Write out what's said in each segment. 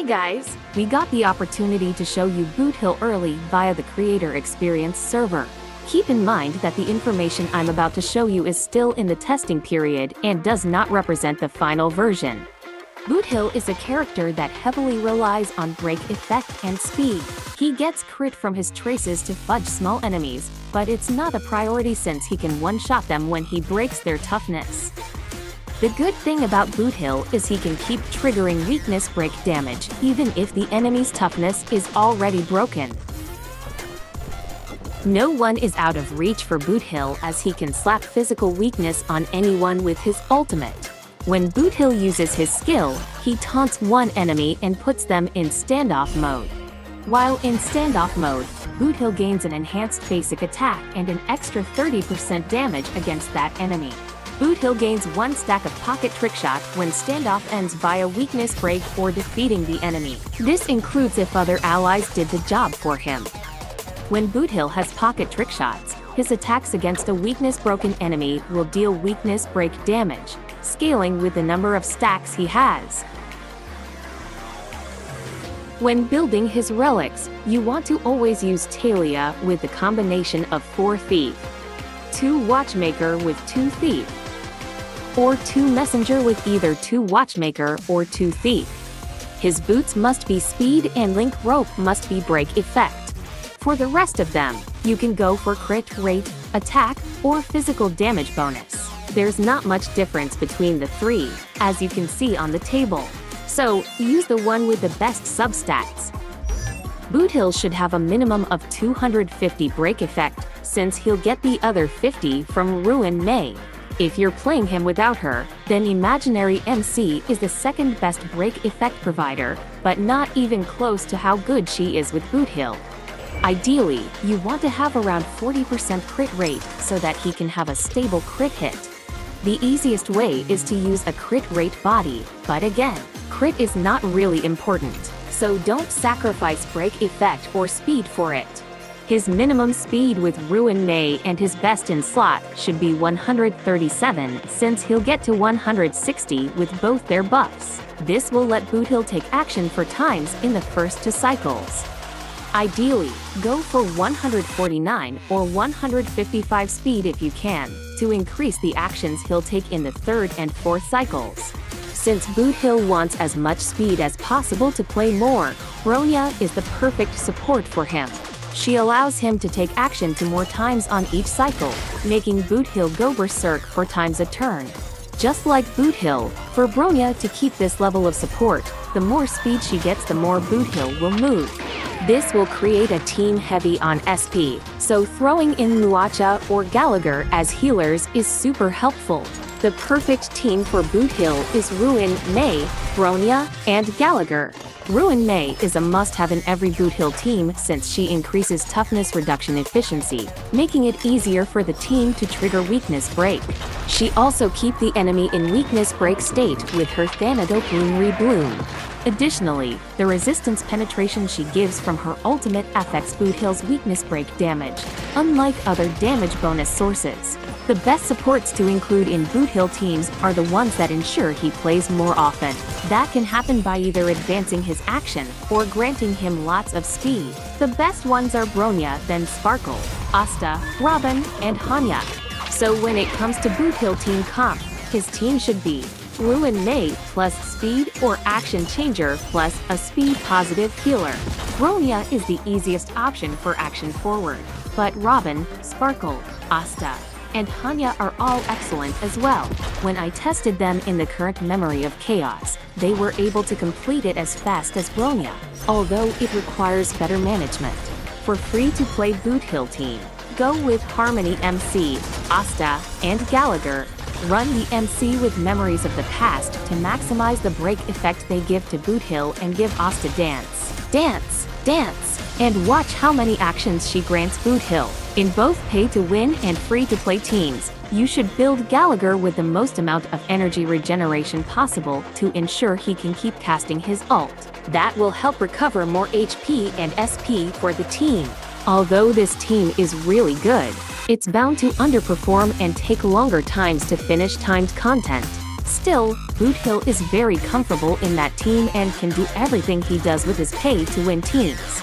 Hi guys! We got the opportunity to show you Boot Hill early via the Creator Experience server. Keep in mind that the information I'm about to show you is still in the testing period and does not represent the final version. Boot Hill is a character that heavily relies on break effect and speed. He gets crit from his traces to fudge small enemies, but it's not a priority since he can one-shot them when he breaks their toughness. The good thing about Boot Hill is he can keep triggering weakness break damage even if the enemy's toughness is already broken. No one is out of reach for Boot Hill as he can slap physical weakness on anyone with his ultimate. When Boot Hill uses his skill, he taunts one enemy and puts them in standoff mode. While in standoff mode, Boot Hill gains an enhanced basic attack and an extra 30% damage against that enemy. Boot Hill gains 1 stack of Pocket Trickshot when standoff ends via weakness break or defeating the enemy. This includes if other allies did the job for him. When Boot Hill has Pocket Trickshots, his attacks against a weakness broken enemy will deal weakness break damage, scaling with the number of stacks he has. When building his relics, you want to always use Talia with the combination of 4 Thief, 2 Watchmaker with 2 Thief, or 2 Messenger with either 2 Watchmaker or 2 Thief. His boots must be speed and Link Rope must be break effect. For the rest of them, you can go for crit rate, attack, or physical damage bonus. There's not much difference between the 3, as you can see on the table. So, use the one with the best substats. Boot Hill should have a minimum of 250 break effect, since he'll get the other 50 from Ruin Mei. If you're playing him without her, then Imaginary MC is the second best break effect provider, but not even close to how good she is with Boot Hill. Ideally, you want to have around 40% crit rate so that he can have a stable crit hit. The easiest way is to use a crit rate body, but again, crit is not really important, so don't sacrifice break effect or speed for it. His minimum speed with Ruin Mei and his best in slot should be 137 since he'll get to 160 with both their buffs. This will let Boot Hill take action for times in the first 2 cycles. Ideally, go for 149 or 155 speed if you can, to increase the actions he'll take in the 3rd and 4th cycles. Since Boot Hill wants as much speed as possible to play more, Bronya is the perfect support for him. She allows him to take action to more times on each cycle, making Boot Hill go berserk 4 times a turn. Just like Boot Hill, for Bronya to keep this level of support, the more speed she gets the more Boot Hill will move. This will create a team heavy on SP, so throwing in Luacha or Gallagher as healers is super helpful. The perfect team for Boot Hill is Ruin Mei, Bronya, and Gallagher. Ruin Mei is a must-have in every Boot Hill team since she increases toughness reduction efficiency, making it easier for the team to trigger weakness break. She also keeps the enemy in weakness break state with her Thanadope Bloom. Additionally, the resistance penetration she gives from her ultimate affects Boot Hill's weakness break damage, unlike other damage bonus sources. The best supports to include in Boot Hill teams are the ones that ensure he plays more often. That can happen by either advancing his action or granting him lots of speed. The best ones are Bronya, then Sparkle, Asta, Robin, and Hanya. So when it comes to Boot Hill team comp, his team should be Ruin Mei plus speed or action changer plus a speed positive healer. Bronya is the easiest option for action forward, but Robin, Sparkle, Asta, and Hanya are all excellent as well. When I tested them in the current Memory of Chaos, they were able to complete it as fast as Bronya, although it requires better management. For free-to-play Boot Hill team, go with Harmony MC, Asta, and Gallagher. Run the MC with Memories of the Past to maximize the break effect they give to Boot Hill and give Asta Dance, Dance, Dance, and watch how many actions she grants Boot Hill. In both pay-to-win and free-to-play teams, you should build Gallagher with the most amount of energy regeneration possible to ensure he can keep casting his ult. That will help recover more HP and SP for the team. Although this team is really good, it's bound to underperform and take longer times to finish timed content. Still, Boothill is very comfortable in that team and can do everything he does with his pay to win teams.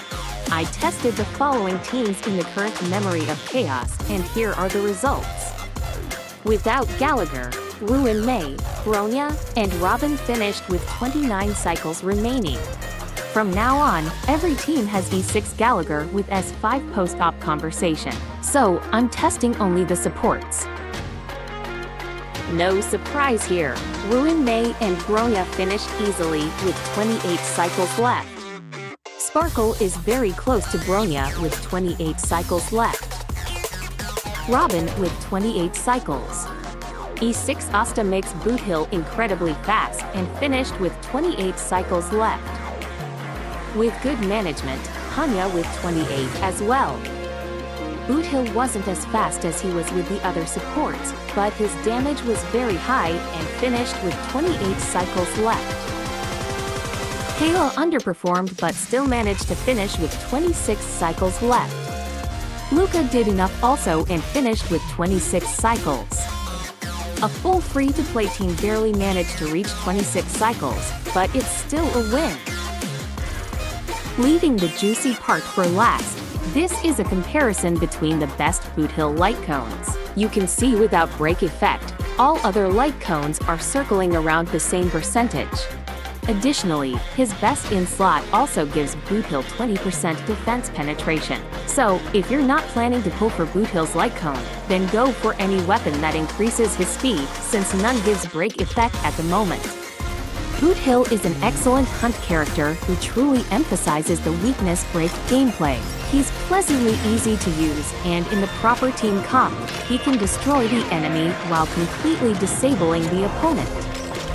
I tested the following teams in the current Memory of Chaos, and here are the results. Without Gallagher, Ruin May, Bronya, and Robin finished with 29 cycles remaining. From now on, every team has E6 Gallagher with S5 post-op conversation, so I'm testing only the supports. No surprise here, Ruin May and Bronya finished easily with 28 cycles left. Sparkle is very close to Bronya with 28 cycles left. Robin with 28 cycles. E6 Asta makes Boothill incredibly fast and finished with 28 cycles left. With good management, Hanya with 28 as well. Boothill wasn't as fast as he was with the other supports, but his damage was very high and finished with 28 cycles left. Kayla underperformed but still managed to finish with 26 cycles left. Luca did enough also and finished with 26 cycles. A full free-to-play team barely managed to reach 26 cycles, but it's still a win. Leaving the juicy part for last, this is a comparison between the best Boothill light cones. You can see without break effect, all other light cones are circling around the same percentage. Additionally, his best in slot also gives Boothill 20% defense penetration. So, if you're not planning to pull for Boothill's light cone, then go for any weapon that increases his speed, since none gives break effect at the moment. Boothill is an excellent hunt character who truly emphasizes the weakness break gameplay. He's pleasantly easy to use, and in the proper team comp, he can destroy the enemy while completely disabling the opponent.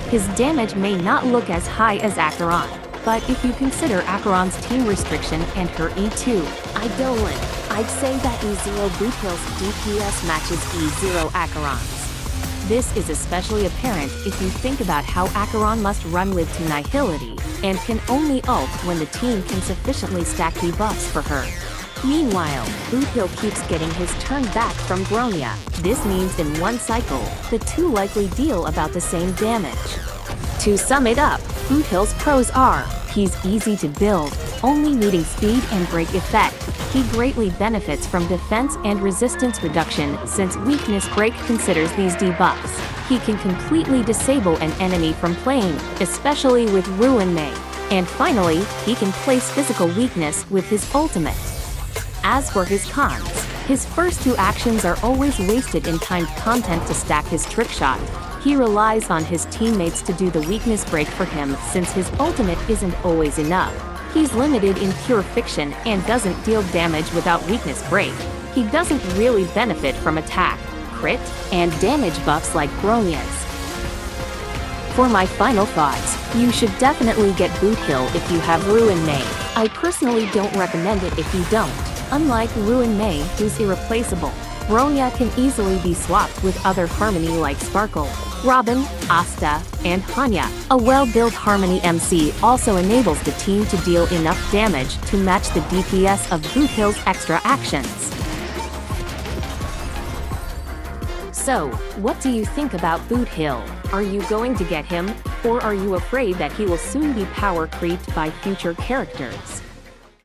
His damage may not look as high as Acheron, but if you consider Acheron's team restriction and her E2, Eidolon, I'd say that E0 Boothill's DPS matches E0 Acheron's. This is especially apparent if you think about how Acheron must run with to Nihility, and can only ult when the team can sufficiently stack debuffs for her. Meanwhile, Boothill keeps getting his turn back from Bronya. This means in one cycle, the two likely deal about the same damage. To sum it up, Boothill's pros are, he's easy to build, only needing speed and break effect. He greatly benefits from defense and resistance reduction since weakness break considers these debuffs. He can completely disable an enemy from playing, especially with Ruin May. And finally, he can place physical weakness with his ultimate. As for his cons, his first two actions are always wasted in timed content to stack his trick shot. He relies on his teammates to do the weakness break for him since his ultimate isn't always enough. He's limited in pure fiction and doesn't deal damage without weakness break. He doesn't really benefit from attack, crit, and damage buffs like Bronya's. For my final thoughts, you should definitely get Boothill if you have Ruin May. I personally don't recommend it if you don't. Unlike Ruin May, who's irreplaceable, Bronya can easily be swapped with other Harmony like Sparkle, Robin, Asta, and Hanya. A well-built Harmony MC also enables the team to deal enough damage to match the DPS of Boothill's extra actions. So, what do you think about Boothill? Are you going to get him, or are you afraid that he will soon be power creeped by future characters?